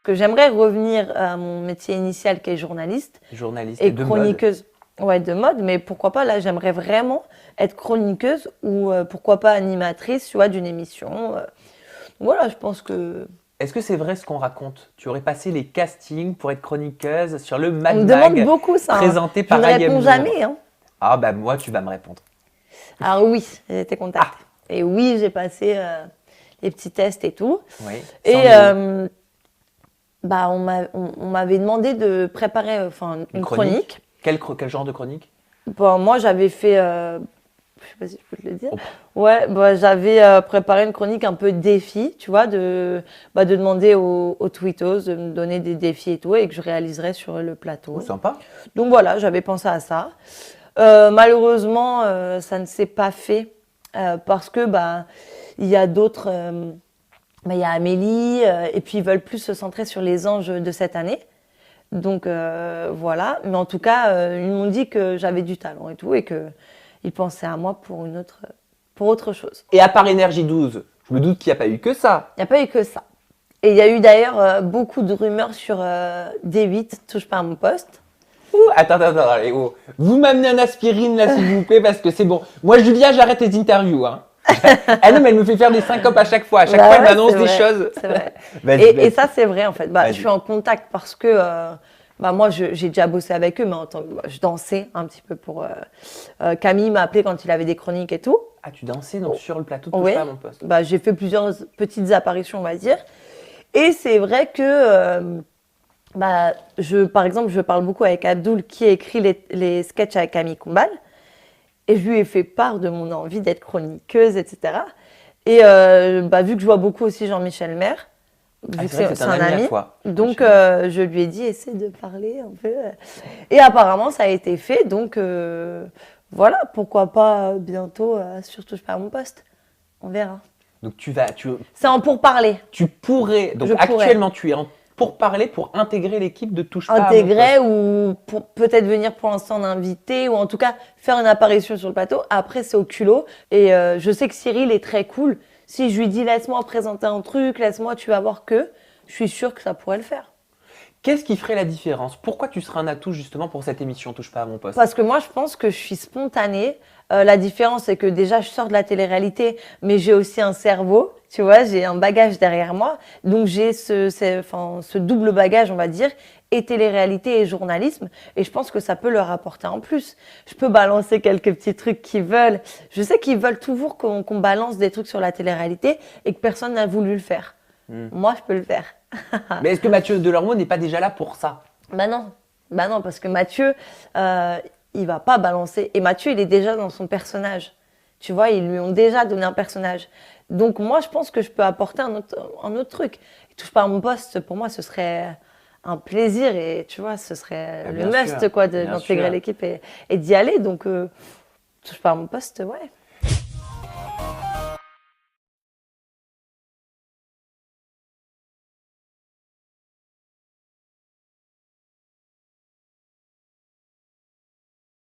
Que j'aimerais revenir à mon métier initial qui est journaliste Journaliste et de chroniqueuse. Ouais, de mode, mais pourquoi pas, là, j'aimerais vraiment être chroniqueuse ou pourquoi pas animatrice, tu vois, d'une émission. Voilà, je pense que... Est-ce que c'est vrai ce qu'on raconte? Tu aurais passé les castings pour être chroniqueuse sur le On Mad me demande Mag beaucoup ça, hein. présenté Je par ne réponds Agamemnon. jamais, hein. Ah bah moi, tu vas me répondre. Alors oui, j'ai été Ah, contactée. Et oui, j'ai passé les petits tests et tout. oui. Ça en Et est où? bah, on m'avait demandé de préparer Une une chronique? chronique. Quel genre de chronique? Bon, moi, j'avais fait, je sais pas si je peux te le dire. Oh, Ouais, bah, j'avais préparé une chronique un peu défi, tu vois, de demander aux tweetos de me donner des défis et tout, et que je réaliserais sur le oh, plateau. sympa. Donc voilà, j'avais pensé à ça. Malheureusement, ça ne s'est pas fait parce que bah il y a d'autres, il y a Amélie et puis ils veulent plus se centrer sur les anges de cette année. Donc voilà, mais en tout cas, ils m'ont dit que j'avais du talent et tout et que ils pensaient à moi pour autre chose. Et à part Énergie 12, je me doute qu'il n'y a pas eu que ça. Il n'y a pas eu que ça. Et il y a eu d'ailleurs beaucoup de rumeurs sur D8, touche pas à mon poste. Ouh, attends, allez, oh. Vous m'amenez un aspirine là, s'il vous plaît, parce que c'est bon. Moi, Julia, j'arrête les interviews. Hein. Ah non, mais elle me fait faire des syncopes à chaque fois. À chaque Bah fois, elle ouais, m'annonce c'est des vrai, choses. c'est vrai. Vas-y, Et vas-y. ça, c'est vrai en fait. Bah, je Vas-y. suis en contact parce que bah, moi, j'ai déjà bossé avec eux, mais en tant que je dansais un petit peu pour. Camille m'a appelé quand il avait des chroniques et tout. Ah, tu dansais donc sur le plateau de Touche Oui. pas à mon poste. Bah, j'ai fait plusieurs petites apparitions, on va dire. Et c'est vrai que, bah, par exemple, je parle beaucoup avec Abdoul qui a écrit les sketchs avec Camille Combal. Et je lui ai fait part de mon envie d'être chroniqueuse, etc. Et bah, vu que je vois beaucoup aussi Jean-Michel Maire, Ah, vu que c'est vrai que c'est c'est un un ami à ami, toi. donc Jean-Michel. je lui ai dit essaie de parler un peu. Et apparemment ça a été fait, donc voilà, pourquoi pas bientôt sur Touche pas à mon poste. On verra. Donc C'est en pourparler. tu pourrais. Donc Je pourrais actuellement, tu es en pour parler, pour intégrer l'équipe de Touche pas à mon intégrer poste. ou peut-être venir pour l'instant en invité ou en tout cas faire une apparition sur le plateau. Après c'est au culot et je sais que Cyril est très cool. Si je lui dis laisse-moi présenter un truc, laisse-moi, tu vas voir que, je suis sûre que ça pourrait le faire. Qu'est-ce qui ferait la différence? Pourquoi tu serais un atout justement pour cette émission Touche pas à mon poste? Parce que moi, je pense que je suis spontanée. La différence, c'est que déjà, je sors de la télé-réalité, mais j'ai aussi un cerveau, tu vois, j'ai un bagage derrière moi. Donc, j'ai ce double bagage, on va dire, et télé-réalité et journalisme. Et je pense que ça peut leur apporter en plus. Je peux balancer quelques petits trucs qu'ils veulent. Je sais qu'ils veulent toujours qu'on balance des trucs sur la télé-réalité et que personne n'a voulu le faire. Moi, je peux le faire. Mais est-ce que Mathieu Delormeau n'est pas déjà là pour ça? Bah non, parce que Mathieu, il va pas balancer. Et Mathieu, il est déjà dans son personnage. Tu vois, ils lui ont déjà donné un personnage. Donc moi, je pense que je peux apporter un autre truc. Il touche pas à mon poste, pour moi, ce serait un plaisir et tu vois, ce serait Ah, le bien must sûr, quoi, bien d'intégrer sûr. l'équipe et d'y aller. Donc touche pas à mon poste, ouais.